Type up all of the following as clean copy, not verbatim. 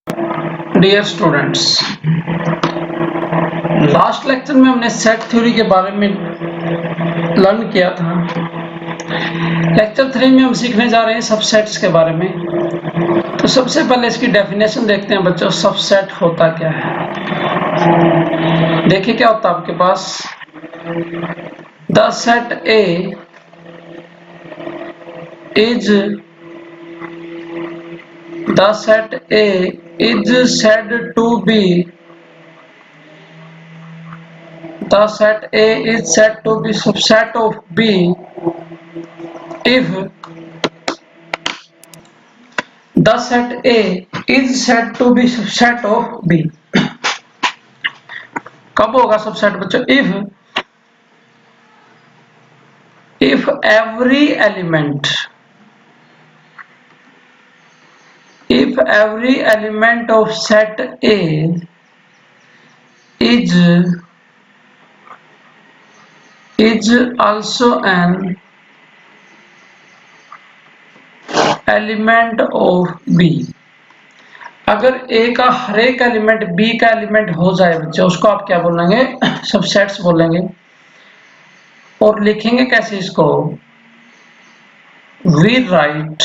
Dear students, last lecture में हमने set theory के बारे में लर्न किया था। लेक्चर 3 में हम सीखने जा रहे हैं सबसेट्स के बारे में। तो सबसे पहले इसकी डेफिनेशन देखते हैं बच्चों, सबसेट होता क्या है। देखिए क्या होता है आपके पास, the set A is said to be the set A is said to be subset of B if the set A is said to be subset of B। कब होगा सबसेट बच्चों? if every element of set A is also an element of B। अगर A का हर एक element B का element हो जाए बच्चों, उसको आप क्या बोलेंगे? सबसेट्स बोलेंगे। और लिखेंगे कैसे इसको? वी राइट,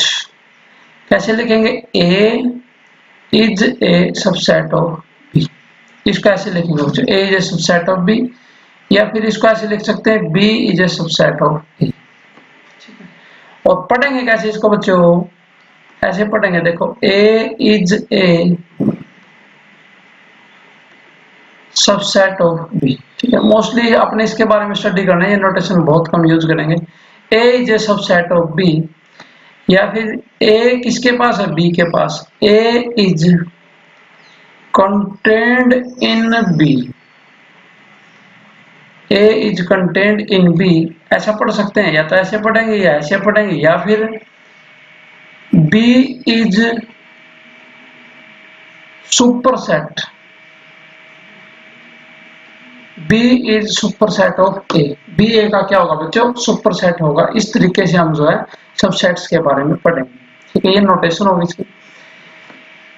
कैसे लिखेंगे? A is a subset of B। इसको ऐसे लिखेंगे बच्चों, A is a subset of B, या फिर इसको ऐसे लिख सकते हैं B is a subset of A। और पढ़ेंगे कैसे इसको बच्चों? ऐसे पढ़ेंगे, देखो A is a subset of B। ठीक है, मोस्टली आपने इसके बारे में स्टडी करना है, ये नोटेशन बहुत कम यूज करेंगे। A is a subset of B, या फिर A किसके पास है? B के पास। A is contained in B, A is content in B, ऐसा पढ़ सकते हैं। या तो ऐसे पढ़ेंगे या ऐसे पढ़ेंगे, या फिर B is superset, B is superset of A। B A का क्या होगा बच्चों? सुपरसेट होगा। इस तरीके से हम जो है सबसेट्स के बारे में पढ़ेंगे। ठीक है, ये नोटेशन होगी इसकी।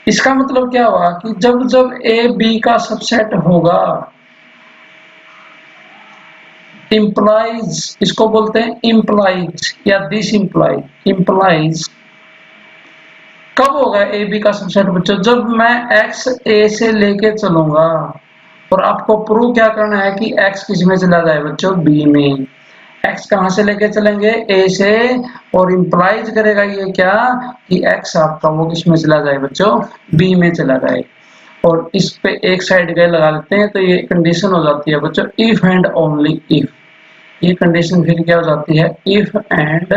इसका मतलब क्या हुआ कि जब जब A B का सबसेट होगा, इम्प्लाइज, इसको बोलते हैं इम्प्लाइज या दिस इम्प्लाइज। कब होगा ए बी का सबसेट बच्चों? जब मैं एक्स ए से लेके चलूंगा, और आपको प्रूव क्या करना है कि एक्स किस में चला जाए बच्चों? बी में। एक्स कहां से लेके चलेंगे? ए से, और इम्प्लाइज करेगा ये क्या कि एक्स आपका वो किस में चला जाए बच्चों? बी में चला जाए। और इस पे एक साइड गए लगा लेते हैं, तो ये कंडीशन हो जाती है बच्चों इफ एंड ओनली इफ। ये कंडीशन फिर क्या हो जाती है? If and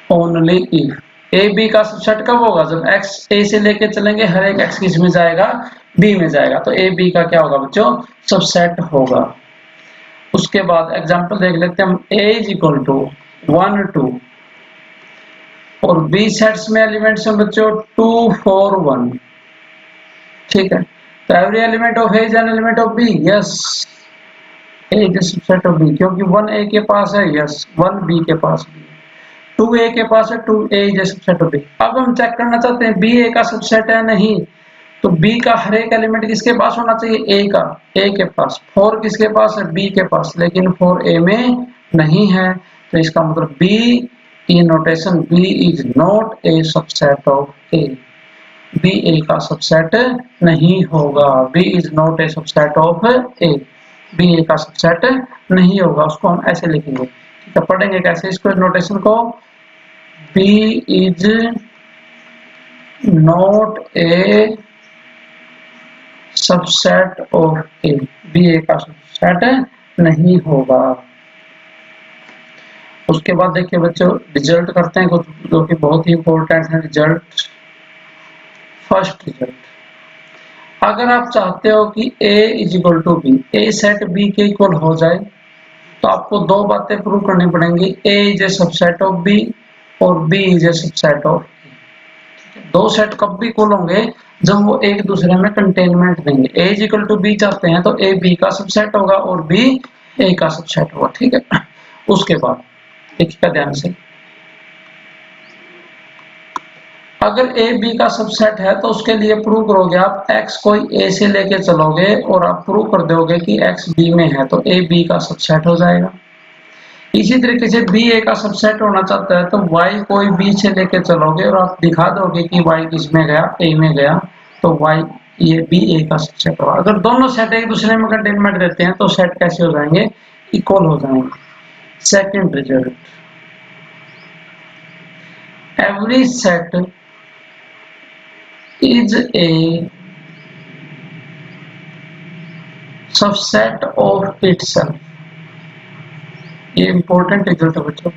only if. A B का सबसेट कब होगा? जब एक्स ए से लेके चलेंगे, हर एक एक्स किस में जाएगा? बी में जाएगा, तो ए बी का क्या होगा बच्चों? सबसेट होगा। उसके बाद एग्जांपल देख लेते हैं हम। ए इज इक्वल टू 1 2, और बी सेट्स में एलिमेंट्स हैं बच्चों 2 4 1। ठीक है, तो every element of A is an element of B. Yes, A is subset of B, क्योंकि 1 ए के पास है, यस 1 बी के पास भी, 2 ए के पास है, 2 ए इज सबसेट ऑफ बी। अब हम चेक करना चाहते हैं बी ए का सबसेट है नहीं, तो बी का हर एक एलिमेंट किसके पास होना चाहिए? ए का, ए के पास। 4 किसके पास है? बी के पास, लेकिन 4 ए में नहीं है, तो इसका मतलब बी, ये notation B is not a subset of A. B A का सबसेट नहीं होगा। B is not a subset of A. B A का सबसेट नहीं होगा, उसको हम ऐसे लिखेंगे। ठीक है, पढ़ेंगे कैसे इसको, नोटेशन को? B is not a subset of A। B A का सबसेट नहीं होगा। उसके बाद देखिए बच्चों, रिजल्ट करते हैं कुछ जो कि बहुत ही इंपॉर्टेंट है। रिजल्ट, फर्स्ट रिजल्ट, अगर आप चाहते हो कि A is equal to B, A set B के इक्वल हो जाए, तो आपको दो बातें प्रूव करनी पड़ेंगी। A is a subset of B और B is a subset of. दो सेट कब भी इक्वल होंगे? जब वो एक दूसरे में कंटेनमेंट देंगे। A is equal to B चाहते हैं तो A B का सबसेट होगा और B A का सबसेट होगा। ठीक है, उसके बाद देखिएगा ध्यान से, अगर ए बी का सबसेट है तो उसके लिए प्रूव करोगे आप x कोई a से लेके चलोगे और आप प्रूव कर दोगे कि x b में है तो a b का सबसेट हो जाएगा। इसी तरीके से b a का सबसेट होना चाहता है तो y कोई b से लेके चलोगे और आप दिखा दोगे कि y किस में गया, a में गया, तो y ये b a का सबसेट होगा। अगर दोनों सेट एक दूसरे में कंटेनमेंट देते हैं तो सेट कैसे हो जाएंगे, इक्वल हो जाएंगे। Second result, every set is a subset of itself. ये इंपॉर्टेंट रिजल्ट है बच्चों।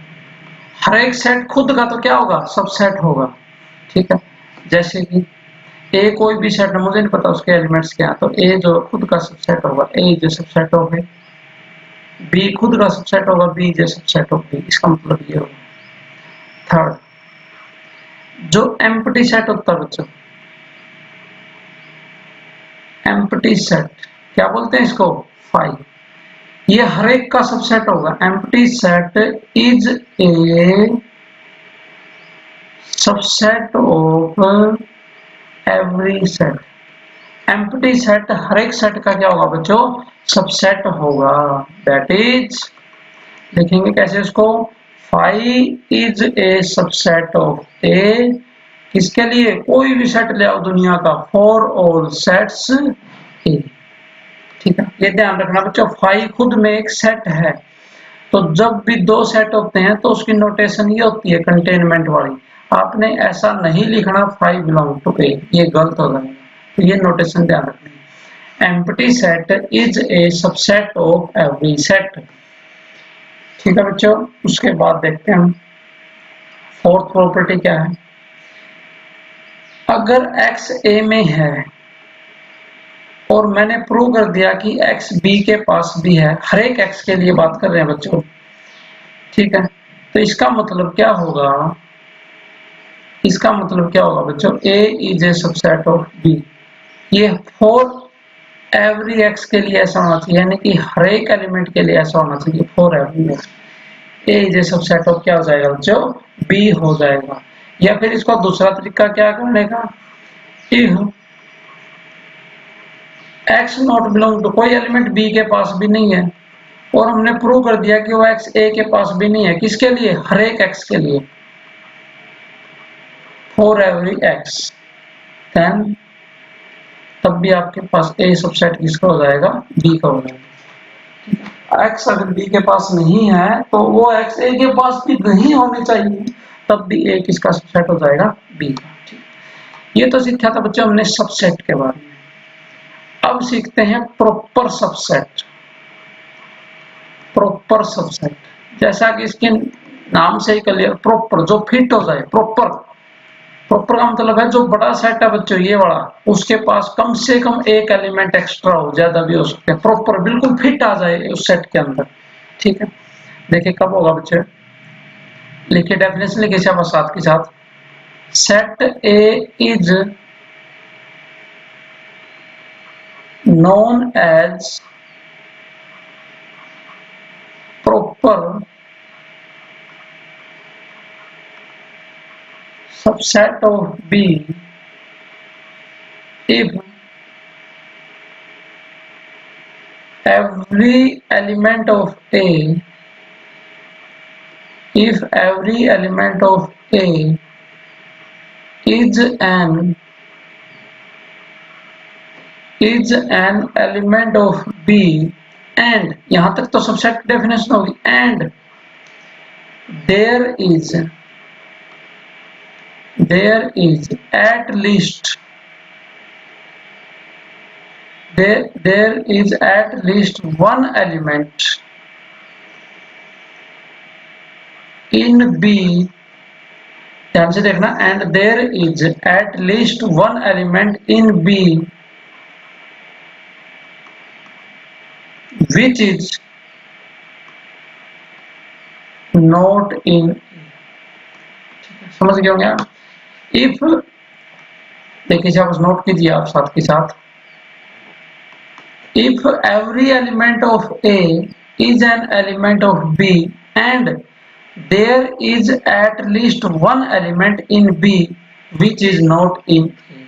हर एक सेट खुद का तो क्या होगा, सबसेट होगा, ठीक है। जैसे कि ए कोई भी सेट है, मुझे नहीं पता उसके एलिमेंट्स क्या है, तो ए जो खुद का सबसेट होगा ए जो सबसेट ऑफ है, बी खुद का सबसेट होगा बी जो सबसेट ऑफ बी, इसका मतलब ये होगा। थर्ड, जो एम्प्टी सेट होता है बच्चों, एम्प्टी सेट क्या बोलते हैं इसको, फाइव, ये हर एक का सबसेट होगा। Empty set is a subset of every set. Empty set हर एक सेट का क्या होगा बच्चों, सबसेट होगा। दैट इज, लिखेंगे कैसे इसको, five is a subset of A, किसके लिए, कोई भी सेट ले आओ दुनिया का, फॉर ऑल सेट्स ए, ठीक है। ये ध्यान रखना बच्चों, फाइव खुद में एक सेट है, तो जब भी दो सेट होते हैं तो उसकी नोटेशन ये होती है कंटेनमेंट वाली। आपने ऐसा नहीं लिखना फाइव बिलोंग टू ए, ये गलत हो जाएगा, तो ये नोटेशन ध्यान रखनी। Empty set is a subset of every set, ठीक है बच्चों। उसके बाद देखते हैं हम फोर्थ प्रॉपर्टी क्या है। अगर x a में है और मैंने प्रूव कर दिया कि x b के पास भी है, हर एक x के लिए बात कर रहे हैं बच्चों, ठीक है, तो इसका मतलब क्या होगा, इसका मतलब क्या होगा बच्चों, a is a subset of b, ये फॉर एवरी x के लिए ऐसा होना चाहिए, यानी कि हर एक एलिमेंट के लिए ऐसा होना चाहिए, for every x a is a subset of क्या हो जाएगा बच्चों, b हो जाएगा। या फिर इसको दूसरा तरीका क्या करने का, if x not belong to, कोई एलिमेंट b के पास भी नहीं है और हमने प्रूव कर दिया कि वो x a के पास भी नहीं है, किसके लिए, हर एक x के लिए, फॉर एवरी x, देन तब भी आपके पास a सबसेट किसका हो जाएगा, b का हो जाएगा। x अगर b के पास नहीं है तो वो x a के पास भी नहीं होने चाहिए, तब भी a किसका सबसेट हो जाएगा, b का। ये तो सीखा था बच्चों हमने सबसेट के बारे में। अब सीखते हैं प्रॉपर सबसेट। प्रॉपर सबसेट जैसा कि इसके नाम से ही क्लियर, प्रॉपर जो फिट हो जाए, प्रॉपर, प्रॉपर का मतलब है जो बड़ा सेट है बच्चों ये वाला, उसके पास कम से कम एक एलिमेंट एक्स्ट्रा हो, ज्यादा भी हो सकते हैं, प्रॉपर बिल्कुल फिट आ जाए उस सेट के अंदर, ठीक है। देखिए कब होगा बच्चों, लिखिए डेफिनेशन लिखिए साथ के साथ, set A is known as proper subset of B if every element of A, if every element of A is an element of B and, यहां तक तो सबसेट डेफिनेशन होगी, and there is at least one element in B, ध्यान से देखना, and there is at least one element in B which is not in, समझ गए होंगे आप। इफ देखिए आप नोट कीजिए आप साथ के साथ, if every element of A is an element of B and there is at least one element in B which is not in A,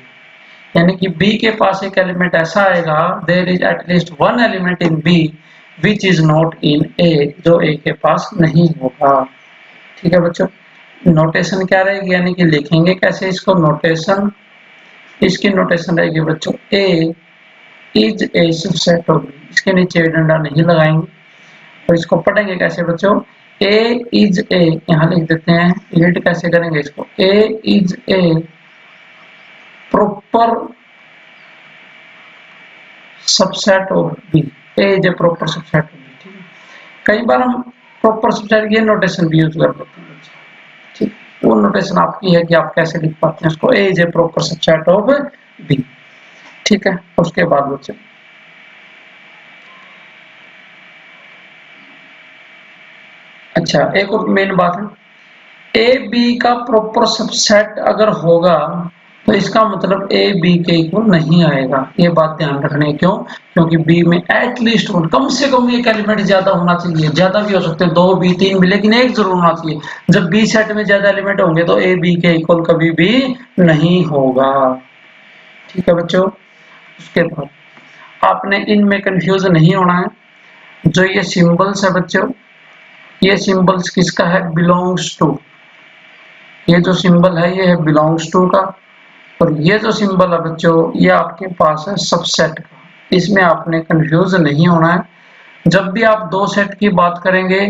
यानी कि बी के पास एक एलिमेंट ऐसा आएगा, there is at least one element in B which is not in A, जो A के पास नहीं होगा। ठीक है बच्चों, नोटेशन क्या रहेगी, यानी कि लिखेंगे कैसे इसको, नोटेशन, इसकी नोटेशन रहेगी बच्चों A is a subset of B, इसके नीचे डंडा नहीं लगाएंगे। और इसको पढ़ेंगे कैसे बच्चों, ए इज ए, यहाँ लिख देते हैं, रीड कैसे करेंगे इसको, A is a proper subset of B, A is a proper subset of B. ठीक है, कई बार हम प्रॉपर सबसेट ये नोटेशन भी यूज कर लेते हैं बच्चों। ठीक, वो नोटेशन आपकी है कि आप कैसे लिख पाते हैं इसको, A is a proper subset of B. ठीक है, उसके बाद बच्चों अच्छा, एक और मेन बात है, ए बी का प्रॉपर सबसेट अगर होगा तो इसका मतलब ए बी के इक्वल नहीं आएगा, ये बात ध्यान रखनी है। क्यों? क्योंकि बी में एटलीस्ट वन, कम से कम एक एलिमेंट ज्यादा होना चाहिए, ज्यादा भी हो सकते हैं, 2 बी 3 भी, लेकिन एक जरूर होना चाहिए। जब बी सेट में ज्यादा एलिमेंट होंगे तो ए बी के इक्वल कभी भी नहीं होगा। ठीक है बच्चों, उसके बाद आपने इनमें कंफ्यूज नहीं होना है। जो ये सिंबल्स है बच्चों, ये सिंबल्स किसका है, बिलोंग्स टू, ये जो सिंबल है ये है बिलोंग्स टू का, और ये जो सिंबल है बच्चों ये आपके पास है सबसेट का। इसमें आपने कंफ्यूज नहीं होना है। जब भी आप दो सेट की बात करेंगे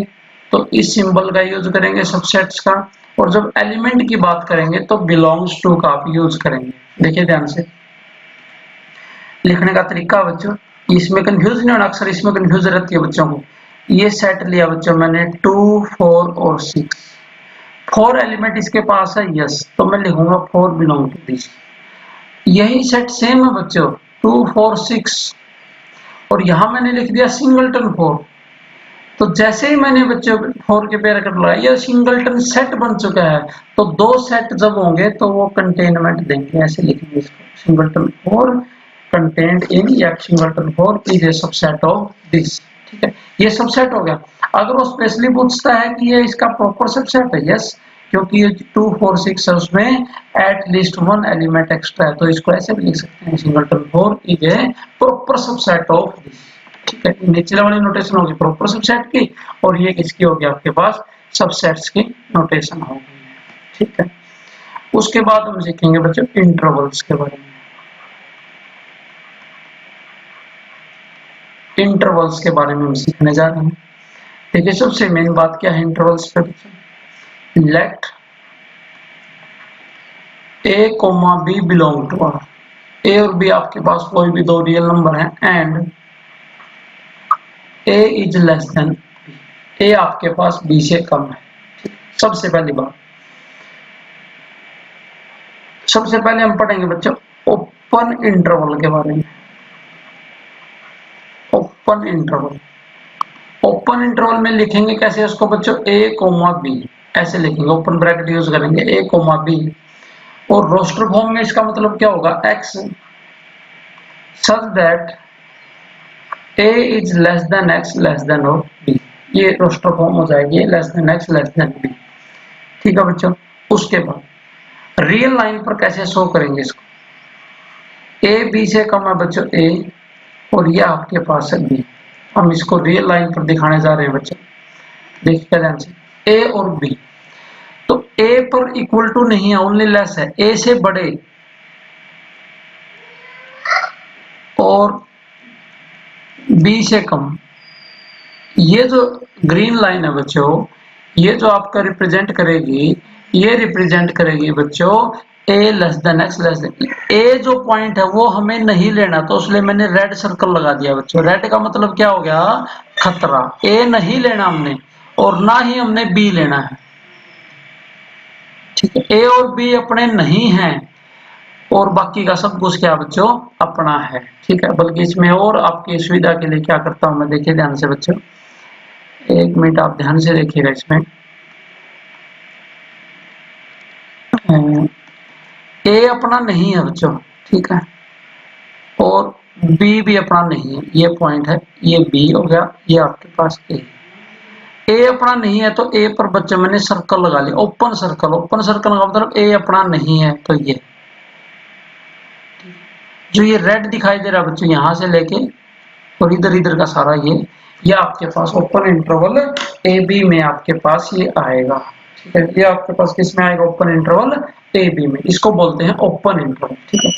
तो इस सिंबल का यूज करेंगे सबसेट्स का, और जब एलिमेंट की बात करेंगे तो बिलोंग्स टू का आप यूज करेंगे। देखिए ध्यान से लिखने का तरीका बच्चों, इसमें कंफ्यूज नहीं होना, अक्सर इसमें कंफ्यूज रहती है बच्चों को। ये सेट लिया बच्चों मैंने 2 4 और 6, 4 एलिमेंट इसके पास है, यस, तो मैं लिखूंगा 4 बिलोंग टू दिस। यही सेट सेम है बच्चों 2 4 6, और यहां मैंने लिख दिया सिंगलटन 4। तो जैसे ही मैंने बच्चों 4 के पैराग्राफ लगाया, ये सिंगलटन सेट बन चुका है। तो दो सेट जब होंगे तो वो कंटेनमेंट देंगे, ऐसे लिखेंगे इसको, सिंगलटन 4 कंटेंट इन, या singleton 4 is a subset of this. ठीक है, ये सबसेट हो गया। अगर वो स्पेशली पूछता है कि ये इसका प्रॉपर सबसेट है, यस, क्योंकि ये 2 4 6 है, उसमें एटलीस्ट वन एलिमेंट एक्स्ट्रा है, तो इसको ऐसे भी लिख सकते हैं, singleton 4 is a proper subset of this. ठीक है, नीचे वाली नोटेशन होगी प्रॉपर सबसेट की, और ये किसकी होगी, आपके पास सबसेट्स की नोटेशन होगी। ठीक है, उसके बाद हम सीखेंगे बच्चों इंटरवल्स के बारे में। इंटरवल्स के बारे में हम सीखने जा रहे हैं। देखिए सबसे मेन बात क्या है इंटरवल्स पे, let A comma B belong to R, A और बी आपके पास कोई भी दो रियल नंबर हैं, and A is less than B, A आपके पास बी से कम है। सबसे पहली बात, सबसे पहले हम पढ़ेंगे बच्चों ओपन इंटरवल के बारे में। ओपन इंटरवल, ओपन इंटरवल में लिखेंगे कैसे उसको बच्चों, ए कोमा बी, ऐसे लिखेंगे, ओपन ब्रैकेट यूज करेंगे, ए कोमा बी, और रोस्टर फॉर्म में इसका मतलब क्या होगा, x, such that A is less than x less than और बी, ये रोस्टर फॉर्म हो जाएगी, less than x less than B. ठीक है बच्चों, उसके बाद रियल लाइन पर कैसे शो करेंगे इसको, ए बी से कम है बच्चों ए, और ये आपके पास है बी। हम इसको रियल लाइन पर दिखाने जा रहे हैं बच्चों, देखिए ध्यान से, ए और बी, तो ए पर इक्वल टू नहीं है, ओनली लेस है, ए से बड़े और बी से कम। ये जो ग्रीन लाइन है बच्चों, ये जो आपका रिप्रेजेंट करेगी, ये रिप्रेजेंट करेगी बच्चों A less than x less than, A जो पॉइंट है वो हमें नहीं लेना, तो इसलिए मैंने रेड सर्कल लगा दिया बच्चों। रेड का मतलब क्या हो गया, खतरा, ए नहीं लेना हमने, और ना ही हमने बी लेना है। ठीक है, ए और बी अपने नहीं हैं, और बाकी का सब कुछ क्या बच्चों अपना है। ठीक है, बल्कि इसमें और आपकी सुविधा के लिए क्या करता हूं मैं, देखिए ध्यान से बच्चों, एक मिनट आप ध्यान से देखिएगा, इसमें ए अपना नहीं है बच्चों, ठीक है, और बी भी अपना नहीं है, ये पॉइंट है, ये बी हो गया, ये आपके पास ए। ए अपना नहीं है तो ए पर बच्चे मैंने सर्कल लगा लिया, ओपन सर्कल। ओपन सर्कल का मतलब ए अपना नहीं है, तो ये जो ये रेड दिखाई दे रहा है बच्चों, यहां से लेके और इधर इधर का सारा ये आपके पास ओपन इंटरवल ए बी में आपके पास ये आएगा। ठीक है, ये आपके पास किस में आएगा? ओपन इंटरवल ए बी में। इसको बोलते हैं ओपन इंटरवल। ठीक है,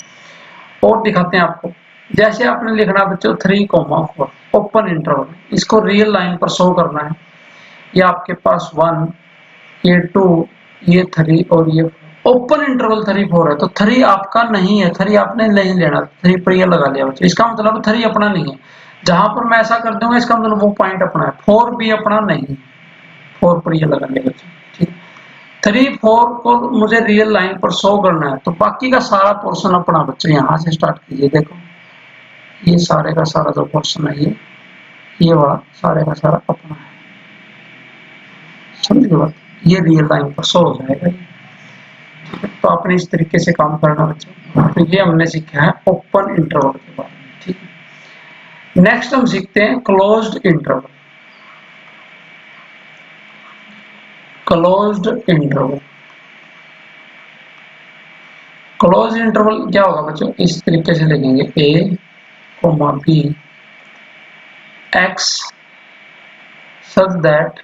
और दिखाते हैं आपको। जैसे आपने लिखना बच्चों 3,4 ओपन इंटरवल, इसको रियल लाइन पर शो करना है। ये आपके पास 1, ये 2, ये 3 और ये ओपन इंटरवल 3, 4 है, तो 3 आपका नहीं है, 3 आपने नहीं लेना, 3 पर ये लगा लिया बच्चों। इसका मतलब 3 अपना नहीं है। जहां पर मैं ऐसा कर दूंगा इसका मतलब वो पॉइंट अपना है। 4 भी अपना नहीं, 4 पर ये लगा लिया बच्चों। ठीक, 3, 4 को मुझे रियल लाइन पर शो करना है, तो बाकी का सारा पोर्शन अपना बच्चों। यहाँ से स्टार्ट कीजिए, देखो ये सारे का सारा जो पोर्शन है ये वाला सारे का सारा अपना है। समझ गए बात? ये रियल लाइन पर शो हो जाएगा। तो आपने इस तरीके से काम करना बच्चों। तो ये हमने सीखा है ओपन इंटरवल के बारे में। ठीक है, नेक्स्ट हम सीखते हैं closed interval. Closed interval, close interval क्या होगा बच्चों? इस तरीके से लिखेंगे A comma B X such that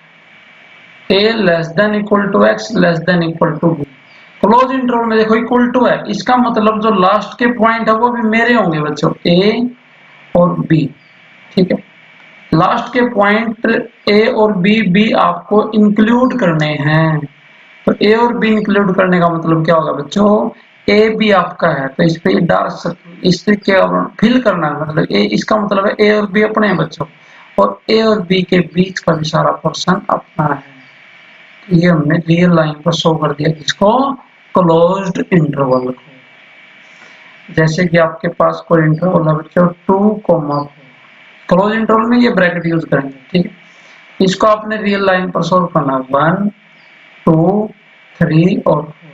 A less than equal to X less than equal to B. Close interval में देखो इक्वल टू है, इसका मतलब जो लास्ट के पॉइंट है वो भी मेरे होंगे बच्चों, ए और बी। ठीक है, लास्ट के पॉइंट ए और बी भी आपको इंक्लूड करने हैं। तो ए और बी इंक्लूड करने का मतलब क्या होगा बच्चों? ए भी आपका है तो इस पे डार्क इस तरीके फिल करना है, मतलब ए, इसका मतलब है ए और बी अपने हैं बच्चों, और ए और बी के बीच का भी सारा पोर्शन अपना है। तो ये हमने रियल लाइन पर शो कर दिया इसको, क्लोज्ड इंटरवल को। जैसे कि आपके पास कोई इंटरवल है बच्चों 2,4, क्लोज इंटरवल में ये ब्रैकेट यूज करेंगे। ठीक है, इसको आपने रियल लाइन पर सोल्व करना, 1, 2, 3 और 4।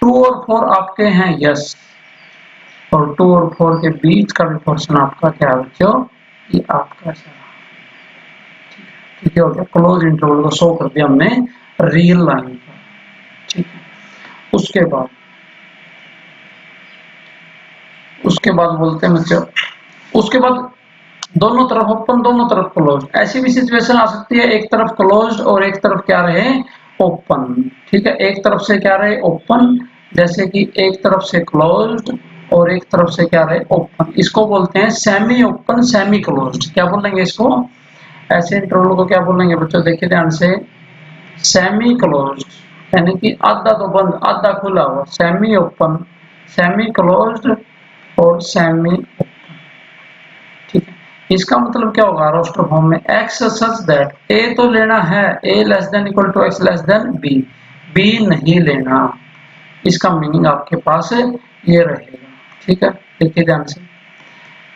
2 और 4 आपके हैं, यस, और 2 और 4 के बीच का भी पोर्शन आपका क्या है बच्चों? ये आपका सारा। ठीक है, हो गया, क्लोज इंटरवल को शो कर दिया हमने रियल लाइन पर। ठीक है, उसके बाद बोलते हैं बच्चों, उसके बाद दोनों तरफ ओपन, दोनों तरफ क्लोज। ऐसी भी सिचुएशन आ सकती है एक तरफ क्लोज्ड और एक तरफ क्या रहे? ओपन। ठीक है, एक तरफ से क्या रहे? ओपन, जैसे कि एक तरफ से क्लोज्ड और एक तरफ से क्या रहे? ओपन। इसको बोलते हैं सेमी ओपन सेमी क्लोज्ड। क्या बोलेंगे इसको? ऐसे इंटरवल को क्या बोलेंगे बच्चों? देखिए ध्यान से, सेमी क्लोज्ड यानी कि आधा तो बंद आधा खुला हुआ, सेमी ओपन, सेमी क्लोज्ड और सेमी ओपन। ठीक है, इसका मतलब क्या होगा रोस्टर फॉर्म में? एक्स सच दैट ए तो लेना है, A less than equal to X less than B, B नहीं लेना। इसका मीनिंग आपके पास ये रहेगा। ठीक है, देखिए ध्यान से,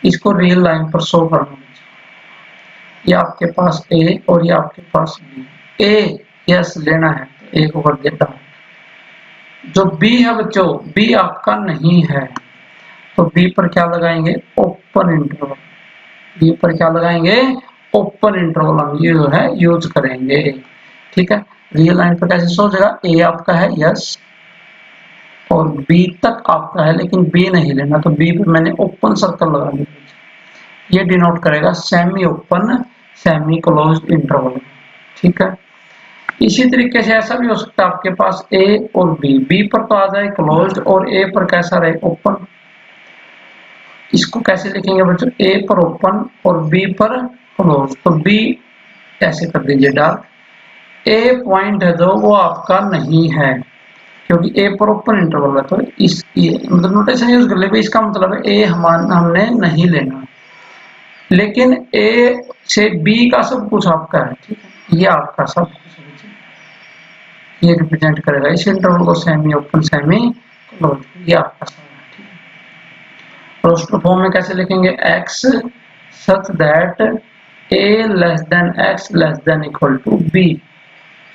इसको रियल लाइन पर शो करना। ये आपके पास ए और ये आपके पास बी। ए यस लेना है तो ए को कर देता हूं। जो बी है बच्चों, बी आपका नहीं है, तो बी पर क्या लगाएंगे? Open interval. बी पर क्या लगाएंगे? ओपन इंटरवल हम ये जो है यूज करेंगे। ठीक है, रियल लाइन पर कैसे शो जाएगा? ए आपका है, यस, और बी तक आपका है, लेकिन बी नहीं लेना, तो बी पे मैंने ओपन सर्कल लगा दिया। ये डिनोट करेगा semi open semi closed interval. ठीक है, इसी तरीके से ऐसा भी हो सकता है आपके पास ए और बी, बी पर तो आ जाए क्लोज्ड और ए पर कैसा रहे? ओपन। इसको कैसे लिखेंगे बच्चों? ए पर ओपन और बी पर क्लोज। तो बी ऐसे कर दीजिए डार्क। ए पॉइंट है जो वो आपका नहीं है, क्योंकि ए पर ओपन इंटरवल है, तो इस मतलब नोटेशन यूज कर ले, इसका मतलब है ए हमने नहीं लेना, लेकिन ए से बी का सब कुछ आपका है। ठीक है, ये आपका सब कुछ ये रिप्रेजेंट करेगा इस इंटरवल को, सेमी ओपन सेमी क्लोज, ये आपका सब है। ठीक है, रोस्टर फॉर्म में कैसे लिखेंगे? X such that A less than x less than equal to B,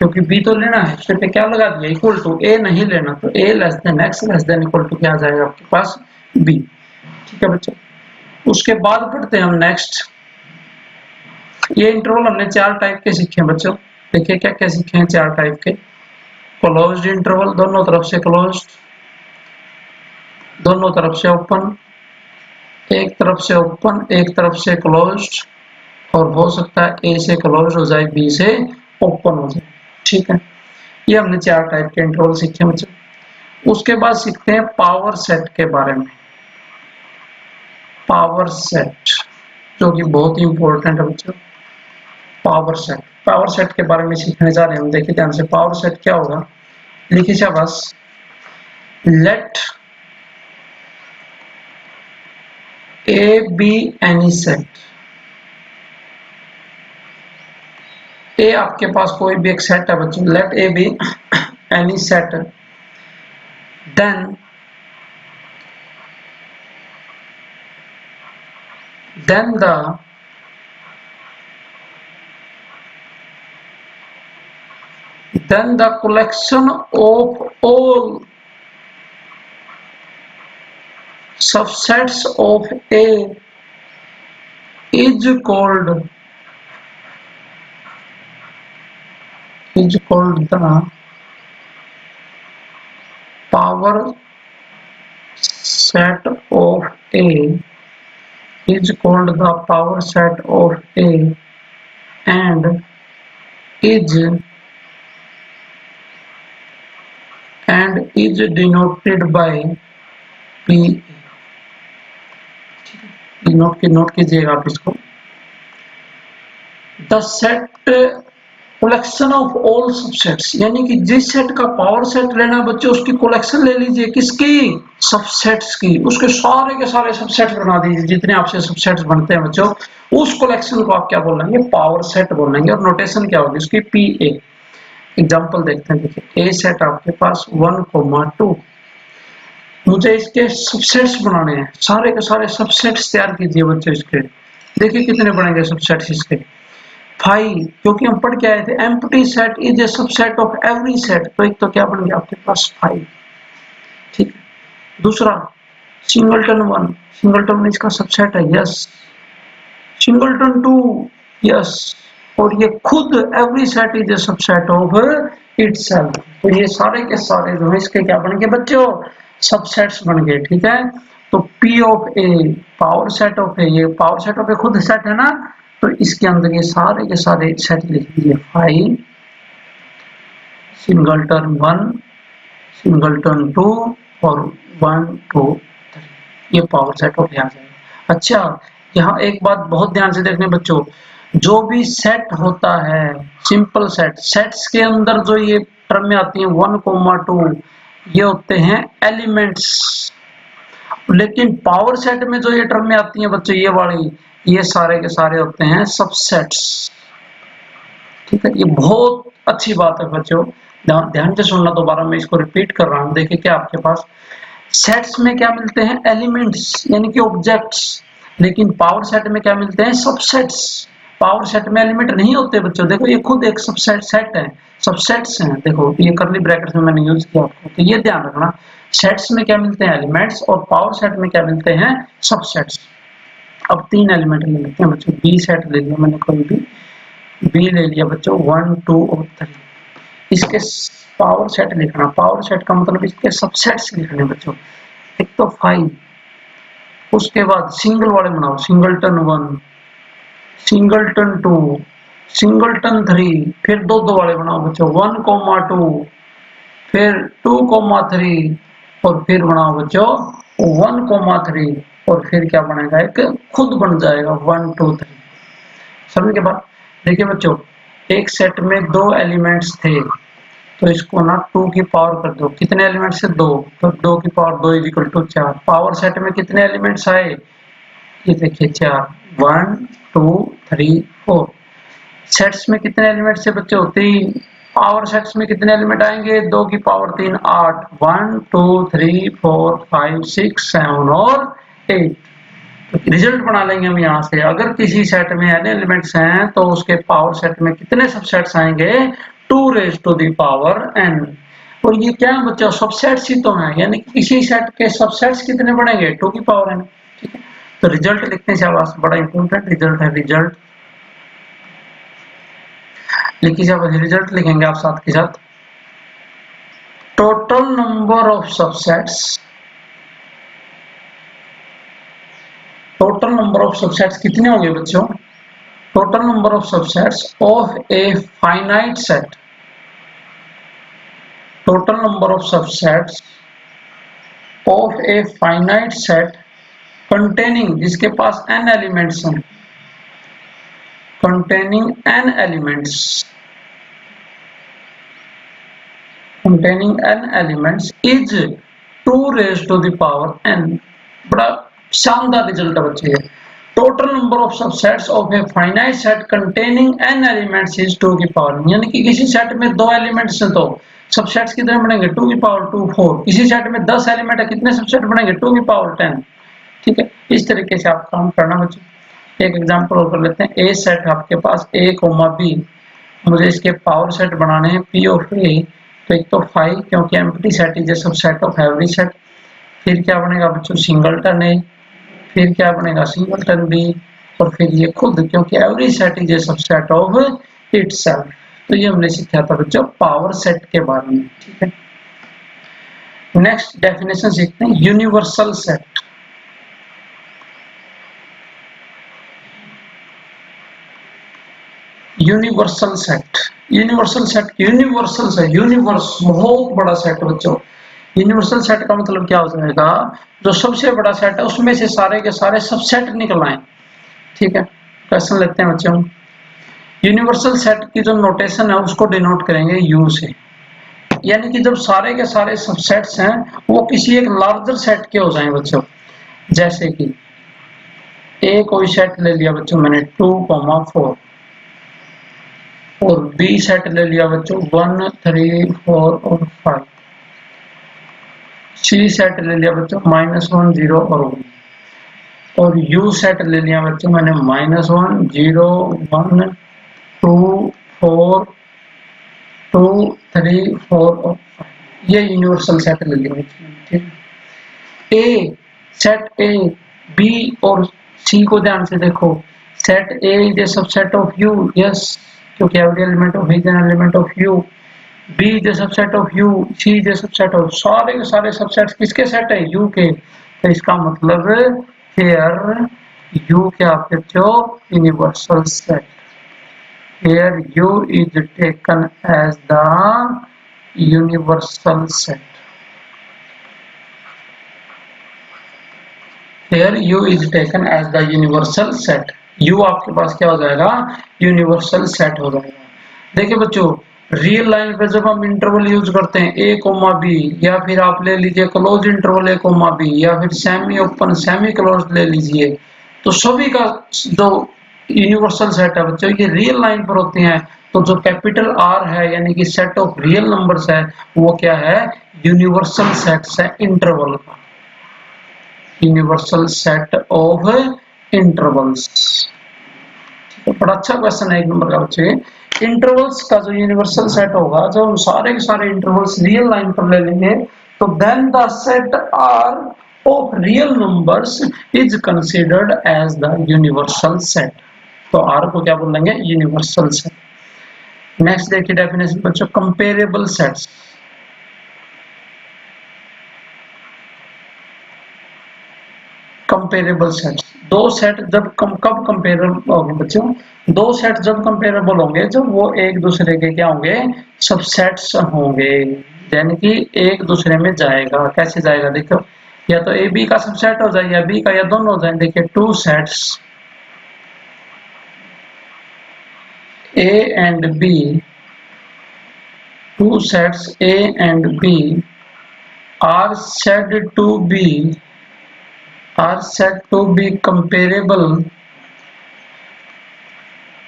क्योंकि बी तो लेना है, इस पे क्या लगा दिया? Equal to. ए नहीं लेना, तो A less than x less than equal to क्या आ जाएगा आपके पास? बी। ठीक है बच्चों, उसके बाद पढ़ते हैं हम नेक्स्ट। ये इंटरवल हमने 4 टाइप के सीखे बच्चों। देखिए क्या क्या सीखे हैं, 4 टाइप के। क्लोज्ड इंटरवल, दोनों तरफ से क्लोज्ड, दोनों तरफ से ओपन, एक तरफ से ओपन एक तरफ से क्लोज्ड, और हो सकता है ए से क्लोज हो जाए, बी से ओपन हो जाए। ठीक है, ये हमने 4 टाइप के इंटरवल सीखे बच्चों। उसके बाद सीखते हैं पावर सेट के बारे में। पावर सेट जो कि बहुत ही इंपॉर्टेंट है बच्चों। पावर सेट के बारे में सीखने जा रहे हैं हम। देखिए ध्यान से, पावर सेट क्या होगा, लिखिए शाबाश। Let A B any set, A आपके पास कोई भी एक सेट है बच्चों, let A B any set, then the collection of all subsets of A is called the power set of A, is called the power set of A, and is denoted by P। Note कीजिएगा आप इसको। The set collection of all subsets, यानी कि जिस set का power set लेना है बच्चों, उसकी कलेक्शन ले लीजिए, किसकी, सबसेट्स की, उसके सारे के सारे सबसेट्स बना दीजिए, जितने आपसे सबसेट्स बनते हैं बच्चों, उस कलेक्शन को आप क्या बोल लेंगे, पावर सेट बोल लेंगे। और नोटेशन क्या होगी उसकी, पी ए। एग्जाम्पल देखते हैं, देखिए ए सेट आपके पास 1,2, मुझे इसके सबसेट्स बनाने हैं, सारे के सारे सबसेट्स तैयार कीजिए बच्चों इसके। देखिए कितने बनेंगे सबसेट्स इसके, 5, क्योंकि हम पढ़ के आए थे empty set is a subset of every set, तो एक तो क्या बन गया आपके पास 5। ठीक, दूसरा सिंगलटन 1, सिंगलटन इसका सबसेट है, यस। Singleton 2, yes. और ये खुद every set is a subset of itself, तो ये सारे के सारे जो है इसके क्या बन गए बच्चों, सबसेट्स बन गए। ठीक है, तो P of A power set of A, ये पावर सेट ऑफ ए खुद सेट है ना, तो इसके अंदर ये सारे के सारे सेट लिख दीजिए, 5 सिंगलटन 1 सिंगलटन 2 और 1 2 3, ये पावर सेट ऑफ ए आ जाएगा। अच्छा, यहाँ एक बात बहुत ध्यान से देखने बच्चों, जो भी सेट होता है, सिंपल सेट, सेट्स के अंदर जो ये टर्म आती है 1,2, ये होते हैं एलिमेंट्स, लेकिन पावर सेट में जो ये टर्म आती है बच्चों, ये वाली, ये सारे के सारे होते हैं सबसेट्स। ठीक है, ये बहुत अच्छी बात है बच्चों, ध्यान से सुनना, दोबारा मैं इसको रिपीट कर रहा हूँ। देखिए क्या आपके पास सेट्स में क्या मिलते हैं, एलिमेंट्स यानी कि ऑब्जेक्ट्स, लेकिन पावर सेट में क्या मिलते हैं, सबसेट्स। पावर सेट में एलिमेंट नहीं होते बच्चों, देखो ये खुद एक सबसेट सेट है, सबसेट्स हैं, देखो ये करली ब्रैकेट्स में मैंने यूज किया आपको, तो ये ध्यान रखना, सेट्स में क्या मिलते हैं, एलिमेंट्स, और पावर सेट में क्या मिलते हैं, सबसेट्स। अब 3 एलिमेंट ले लेते हैं बच्चों, बी सेट ले लिया मैंने, कोई भी बी ले लिया बच्चों, 1 2 और 3, इसके पावर सेट लिखना, पावर सेट का मतलब इसके सबसेट्स लिखने बच्चों। एक तो 5, उसके बाद सिंगल वाले बनाओ, सिंगलटन 1 सिंगलटन 2 सिंगलटन 3, फिर दो वाले बनाओ बच्चों, 1,2 फिर 2,3 और फिर बनाओ बच्चों 1,3 और फिर क्या बनेगा, एक खुद बन जाएगा 1 2 3। समझ के बाद देखिए बच्चों, एक सेट में 2 एलिमेंट्स थे, तो इसको ना 2 की पावर कर दो, कितने एलिमेंट्स है 2, तो 2 की power 2 is equal to 4। Power set में कितने एलिमेंट्स आए, ये देखिए 4, 1 2 3 4। सेट्स में कितने एलिमेंट्स है बच्चों, 3। पावर सेट्स में कितने एलिमेंट आएंगे, 2 की पावर 3 8, 1 2 3 4 5 6 7 और 8। तो रिजल्ट बना लेंगे हम यहाँ से, अगर किसी सेट में n एलिमेंट्स हैं तो उसके पावर सेट में कितने सबसेट्स आएंगे, 2 raised to the power n। और ये क्या है बच्चों, सबसेट्स ही तो हैं, यानी किसी सेट के सबसेट्स कितने बनेंगे, 2 की पावर n। ठीक है, तो रिजल्ट लिखते हैं शाबाश, बड़ा इंपॉर्टेंट रिजल्ट है, रिजल्ट लिखिए, जब रिजल्ट लिखेंगे आप साथ के साथ, total number of subsets, total number of subsets कितने होंगे बच्चों? Total number of subsets of a finite set, total number of subsets of a finite set containing, जिसके पास n एलिमेंट्स हैं, containing n elements, containing n elements is 2 raised to the power n। बड़ा शानदार result है बच्चे। Total number of subsets of a finite set containing n elements is 2 की power, यानी कि किसी सेट में 2 एलिमेंट्स हैं तो सबसेट्स कितने बनेंगे? 2 की पावर 2 4। किसी सेट में 10 एलिमेंट है, कितने सबसेट बनेंगे? 2 की पावर 10। ठीक है, इस तरीके से आप काम करना बच्चों। एक एग्जांपल और कर लेते हैं। ए सेट आपके पास a, b, मुझे इसके पावर सेट बनाने हैं p ऑफ a, तो एक तो 5 क्योंकि empty set is a subset of every set. फिर क्या बनेगा बच्चों? सिंगलटन a, फिर क्या बनेगा? सिंगलटन b, और फिर ये खुद, क्योंकि every set is a subset of itself. तो ये हमने सीखा था बच्चों पावर सेट के बारे में। ठीक है, नेक्स्ट डेफिनेशन सीखते हैं, universal set. Universal set, universal set, universal set, universe बहुत बड़ा सेट बच्चों। यूनिवर्सल सेट का मतलब क्या हो जाएगा? जो सबसे बड़ा सेट है उसमें से सारे के सारे सबसेट निकल आए। ठीक है, क्वेश्चन लेते हैं बच्चों। यूनिवर्सल सेट की जो नोटेशन है उसको डिनोट करेंगे यू से, यानी कि जब सारे के सारे सबसेट्स हैं वो किसी एक लार्जर सेट के हो जाएं बच्चों। जैसे कि ए कोई सेट ले लिया बच्चों मैंने 2, 4, और बी सेट ले लिया बच्चों 1, 3, 4 और 5, सी सेट ले लिया बच्चों -1, 0 और 1, और यू सेट ले लिया बच्चों मैंने -1, 0, 1, 2, 4, 2, 3, 4 और 5। ये यूनिवर्सल सेट ले लिया बच्चों। ठीक, ए सेट ए, बी और सी को ध्यान से देखो। Set A is a subset of U, yes, क्योंकि every element of is an element of U. B is a subset of U, C is a subset of, सारे के सारे सबसेट्स किसके सेट है? यू के। तो इसका मतलब हियर यू क्या बच्चों? Universal set. Here U is taken as the universal set. Here U is taken as the universal set। U आपके पास क्या हो जाएगा? यूनिवर्सल सेट हो जाएगा। देखिए बच्चों, रियल लाइन पे जब हम इंटरवल यूज करते हैं a, b, या फिर आप ले लीजिए क्लोज इंटरवल a, b, या फिर सेमी ओपन, सेमी क्लोज ले लीजिए, तो सभी का जो यूनिवर्सल सेट है बच्चों ये रियल लाइन पर होते हैं। तो जो कैपिटल R है यानी कि सेट ऑफ रियल नंबर्स है, वो क्या है? यूनिवर्सल सेट्स है इंटरवल का, यूनिवर्सल सेट ऑफ इंटरवल्स। तो बड़ा अच्छा क्वेश्चन है 1 नंबर का बच्चे। इंटरवल्स का जो यूनिवर्सल सेट होगा, जब हम सारे के सारे इंटरवल्स रियल लाइन पर ले लेंगे, तो then the set R of real numbers is considered as the universal set. तो आर को क्या बोलेंगे? Universal set. नेक्स्ट देखिए डेफिनेशन बच्चों, कंपेरेबल सेट्स। कंपेरेबल सेट्स, दो सेट जब कब कंपेरेबल होंगे बच्चों? दो सेट जब कंपेरेबल होंगे जब वो एक दूसरे के क्या होंगे? सबसेट्स होंगे, यानी कि एक दूसरे में जाएगा। कैसे जाएगा? देखो, या तो ए बी का सबसेट हो जाए या बी का, या दोनों हो जाए। देखिए, two sets A and B, two sets A and B are said to be comparable.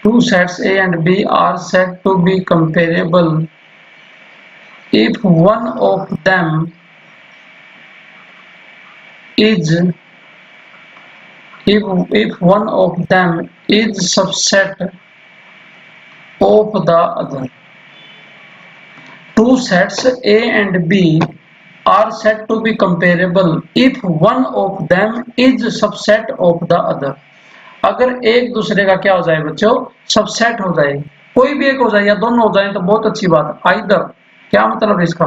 Two sets A and B are said to be comparable if one of them is subset of the other. Two sets A and B are said to be comparable if one of them is subset of the other। अगर एक दूसरे का क्या हो जाए बच्चों? Subset हो जाए, कोई भी एक हो जाए या दोनों हो जाए तो बहुत अच्छी बात है। आइदर क्या मतलब है इसका,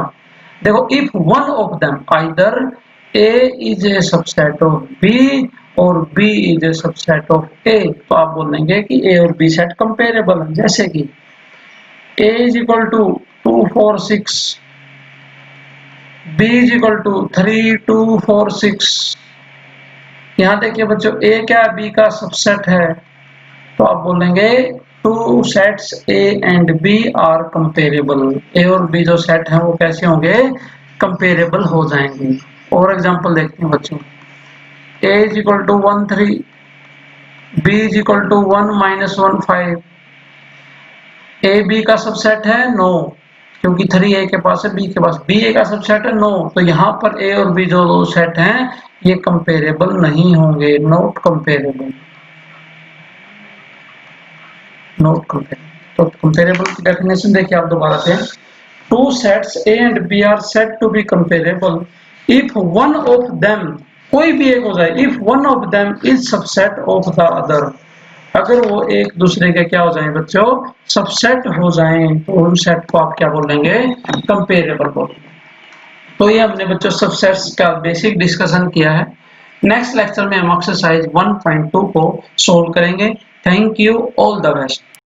देखो if one of them, either A is a subset of B और B is a subset of A, तो आप बोलेंगे कि ए और बी सेट कंपेरेबल है। जैसे कि A is equal to 2 4 6, B is equal to 3 2 4 6। यहाँ देखिए बच्चों ए क्या है, बी का सबसेट है, तो आप बोलेंगे two sets A and B are comparable. A और बी जो सेट हैं वो कैसे होंगे, कंपेरेबल हो जाएंगे। और एग्जांपल देखते हैं बच्चों, A is equal to 1 3, B is equal to 1 -1 5। A B का सबसेट है नो, क्योंकि 3 ए के पास है, बी के पास, बी ए का सबसेट है नो, तो यहाँ पर ए और बी जो सेट हैं ये कंपेरेबल नहीं होंगे, नॉट कंपेरेबल, नॉट कंपेरेबल। तो कंपेरेबल की डेफिनेशन देखिए आप दोबारा से, two sets A and B are said to be comparable if one of them, कोई भी एक हो जाए, if one of them is subset of the other, अगर वो एक दूसरे के क्या हो जाएं बच्चों, सबसेट हो जाएं, तो उन सेट को आप क्या बोलेंगे, कंपेरेबल बोलेंगे। तो ये हमने बच्चों सबसेट्स का बेसिक डिस्कशन किया है। नेक्स्ट लेक्चर में हम एक्सरसाइज 1.2 को सोल्व करेंगे। Thank you, all the best.